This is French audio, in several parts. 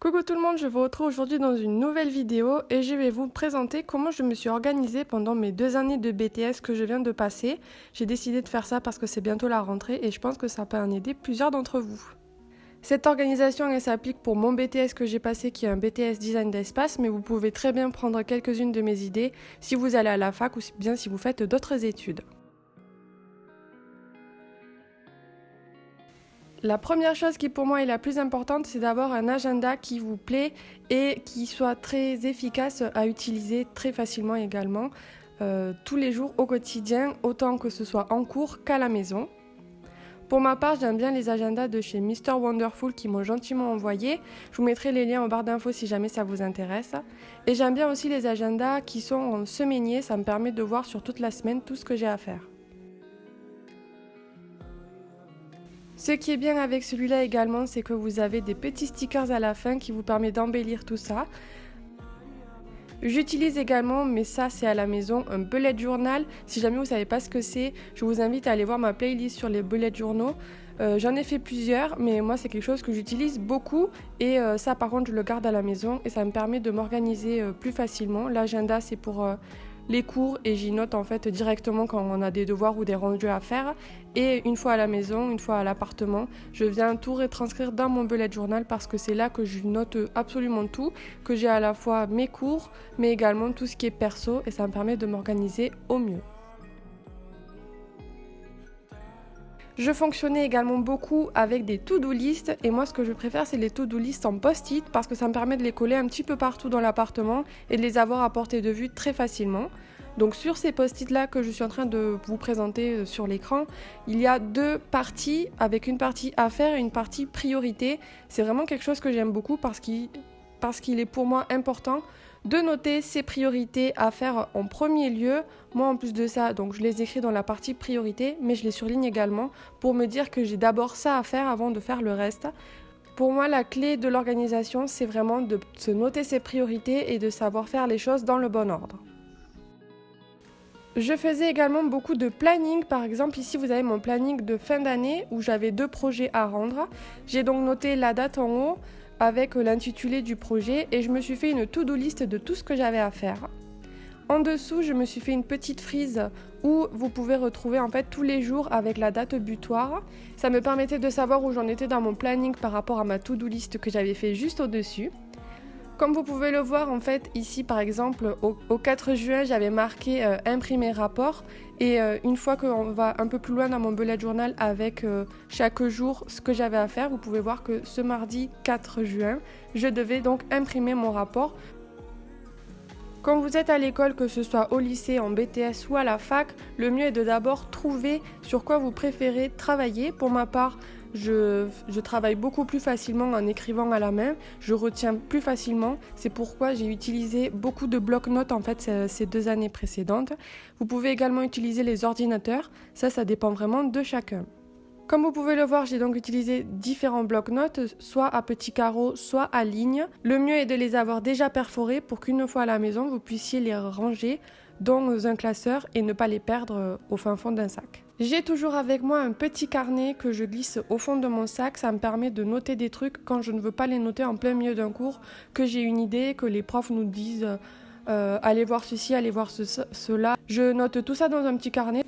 Coucou tout le monde, je vous retrouve aujourd'hui dans une nouvelle vidéo et je vais vous présenter comment je me suis organisée pendant mes 2 années de BTS que je viens de passer. J'ai décidé de faire ça parce que c'est bientôt la rentrée et je pense que ça peut en aider plusieurs d'entre vous. Cette organisation elle s'applique pour mon BTS que j'ai passé qui est un BTS design d'espace, mais vous pouvez très bien prendre quelques-unes de mes idées si vous allez à la fac ou bien si vous faites d'autres études. La première chose qui pour moi est la plus importante, c'est d'avoir un agenda qui vous plaît et qui soit très efficace à utiliser très facilement également, tous les jours au quotidien, autant que ce soit en cours qu'à la maison. Pour ma part, j'aime bien les agendas de chez Mr Wonderful qui m'ont gentiment envoyé. Je vous mettrai les liens en barre d'infos si jamais ça vous intéresse. Et j'aime bien aussi les agendas qui sont en semainier, ça me permet de voir sur toute la semaine tout ce que j'ai à faire. Ce qui est bien avec celui-là également, c'est que vous avez des petits stickers à la fin qui vous permettent d'embellir tout ça. J'utilise également, mais ça c'est à la maison, un bullet journal. Si jamais vous ne savez pas ce que c'est, je vous invite à aller voir ma playlist sur les bullet journaux. J'en ai fait plusieurs, mais moi c'est quelque chose que j'utilise beaucoup et ça par contre je le garde à la maison et ça me permet de m'organiser plus facilement. L'agenda c'est pour les cours et j'y note en fait directement quand on a des devoirs ou des rendus à faire. Et une fois à la maison, une fois à l'appartement, je viens tout retranscrire dans mon bullet journal parce que c'est là que je note absolument tout, que j'ai à la fois mes cours mais également tout ce qui est perso et ça me permet de m'organiser au mieux. Je fonctionnais également beaucoup avec des to-do list et moi ce que je préfère c'est les to-do list en post-it parce que ça me permet de les coller un petit peu partout dans l'appartement et de les avoir à portée de vue très facilement. Donc sur ces post-it là que je suis en train de vous présenter sur l'écran, il y a deux parties avec une partie à faire et une partie priorité. C'est vraiment quelque chose que j'aime beaucoup parce qu'il est pour moi important de noter ses priorités à faire en premier lieu. Moi en plus de ça, donc je les écris dans la partie priorité, mais je les surligne également pour me dire que j'ai d'abord ça à faire avant de faire le reste. Pour moi, la clé de l'organisation, c'est vraiment de se noter ses priorités et de savoir faire les choses dans le bon ordre. Je faisais également beaucoup de planning, par exemple ici vous avez mon planning de fin d'année où j'avais 2 projets à rendre. J'ai donc noté la date en haut avec l'intitulé du projet et je me suis fait une to-do list de tout ce que j'avais à faire. En dessous, je me suis fait une petite frise où vous pouvez retrouver en fait tous les jours avec la date butoir. Ça me permettait de savoir où j'en étais dans mon planning par rapport à ma to-do list que j'avais fait juste au-dessus. Comme vous pouvez le voir en fait ici par exemple au 4 juin j'avais marqué imprimer rapport et une fois qu'on va un peu plus loin dans mon bullet journal avec chaque jour ce que j'avais à faire, vous pouvez voir que ce mardi 4 juin je devais donc imprimer mon rapport. Quand vous êtes à l'école, que ce soit au lycée, en BTS ou à la fac, le mieux est de d'abord trouver sur quoi vous préférez travailler. Pour ma part, je travaille beaucoup plus facilement en écrivant à la main, je retiens plus facilement, c'est pourquoi j'ai utilisé beaucoup de bloc-notes en fait ces 2 années précédentes. Vous pouvez également utiliser les ordinateurs, ça dépend vraiment de chacun. Comme vous pouvez le voir, j'ai donc utilisé différents bloc-notes, soit à petits carreaux, soit à ligne. Le mieux est de les avoir déjà perforés pour qu'une fois à la maison, vous puissiez les ranger dans un classeur et ne pas les perdre au fin fond d'un sac. J'ai toujours avec moi un petit carnet que je glisse au fond de mon sac, ça me permet de noter des trucs quand je ne veux pas les noter en plein milieu d'un cours, que j'ai une idée, que les profs nous disent allez voir ceci, allez voir cela. Je note tout ça dans un petit carnet.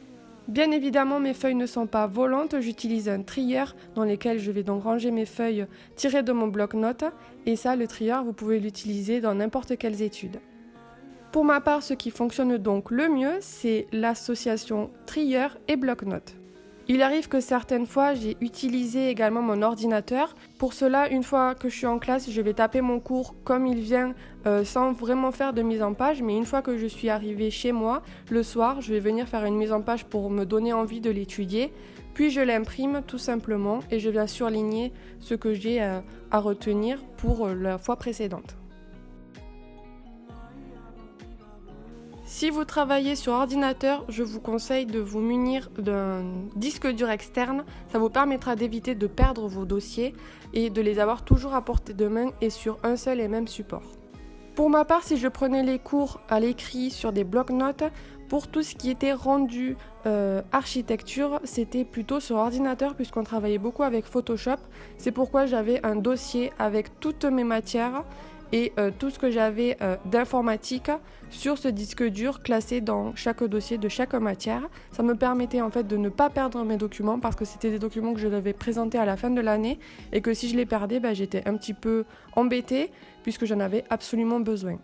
Bien évidemment, mes feuilles ne sont pas volantes, j'utilise un trieur dans lequel je vais donc ranger mes feuilles tirées de mon bloc-notes et ça, le trieur, vous pouvez l'utiliser dans n'importe quelles études. Pour ma part, ce qui fonctionne donc le mieux, c'est l'association trieur et bloc-notes. Il arrive que certaines fois, j'ai utilisé également mon ordinateur. Pour cela, une fois que je suis en classe, je vais taper mon cours comme il vient sans vraiment faire de mise en page. Mais une fois que je suis arrivée chez moi, le soir, je vais venir faire une mise en page pour me donner envie de l'étudier. Puis je l'imprime tout simplement et je viens surligner ce que j'ai à retenir pour la fois précédente. Si vous travaillez sur ordinateur, je vous conseille de vous munir d'un disque dur externe. Ça vous permettra d'éviter de perdre vos dossiers et de les avoir toujours à portée de main et sur un seul et même support. Pour ma part, si je prenais les cours à l'écrit sur des bloc-notes, Pour tout ce qui était rendu architecture, c'était plutôt sur ordinateur puisqu'on travaillait beaucoup avec Photoshop. C'est pourquoi j'avais un dossier avec toutes mes matières et tout ce que j'avais d'informatique sur ce disque dur classé dans chaque dossier de chaque matière. Ça me permettait en fait de ne pas perdre mes documents parce que c'était des documents que je devais présenter à la fin de l'année et que si je les perdais, j'étais un petit peu embêtée puisque j'en avais absolument besoin.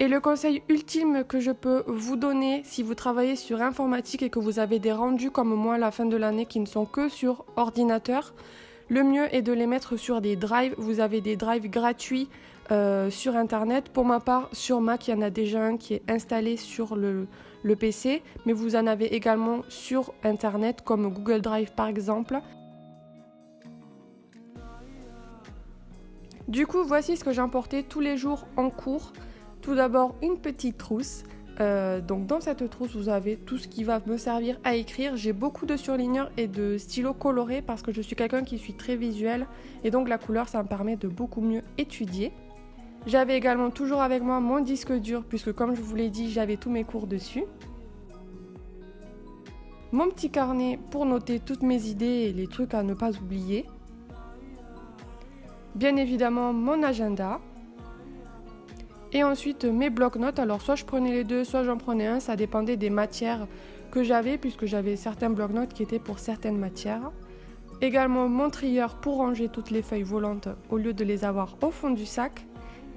Et le conseil ultime que je peux vous donner si vous travaillez sur informatique et que vous avez des rendus comme moi à la fin de l'année qui ne sont que sur ordinateur, le mieux est de les mettre sur des drives. Vous avez des drives gratuits sur internet. Pour ma part, sur Mac, il y en a déjà un qui est installé sur le PC, mais vous en avez également sur internet comme Google Drive par exemple. Du coup, voici ce que j'emportais tous les jours en cours. Tout d'abord, une petite trousse. Donc dans cette trousse, vous avez tout ce qui va me servir à écrire. J'ai beaucoup de surligneurs et de stylos colorés parce que je suis quelqu'un qui suis très visuel et donc la couleur, ça me permet de beaucoup mieux étudier. J'avais également toujours avec moi mon disque dur puisque comme je vous l'ai dit, j'avais tous mes cours dessus. Mon petit carnet pour noter toutes mes idées et les trucs à ne pas oublier. Bien évidemment, mon agenda. Et ensuite mes blocs-notes, alors soit je prenais les deux, soit j'en prenais un, ça dépendait des matières que j'avais puisque j'avais certains blocs-notes qui étaient pour certaines matières. Également mon trieur pour ranger toutes les feuilles volantes au lieu de les avoir au fond du sac.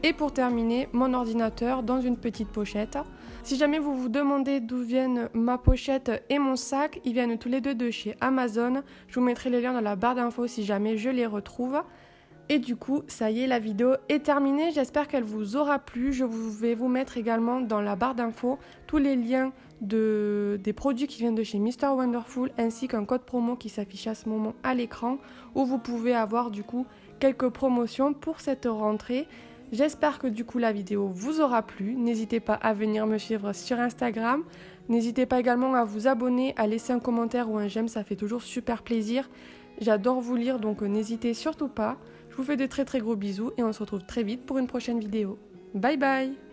Et pour terminer, mon ordinateur dans une petite pochette. Si jamais vous vous demandez d'où viennent ma pochette et mon sac, ils viennent tous les deux de chez Amazon. Je vous mettrai les liens dans la barre d'infos si jamais je les retrouve. Et du coup, ça y est, la vidéo est terminée. J'espère qu'elle vous aura plu. Je vais vous mettre également dans la barre d'infos tous les liens des produits qui viennent de chez Mr Wonderful ainsi qu'un code promo qui s'affiche à ce moment à l'écran où vous pouvez avoir du coup quelques promotions pour cette rentrée. J'espère que du coup la vidéo vous aura plu. N'hésitez pas à venir me suivre sur Instagram. N'hésitez pas également à vous abonner, à laisser un commentaire ou un j'aime, ça fait toujours super plaisir. J'adore vous lire donc n'hésitez surtout pas. Je vous fais de très très gros bisous et on se retrouve très vite pour une prochaine vidéo. Bye bye!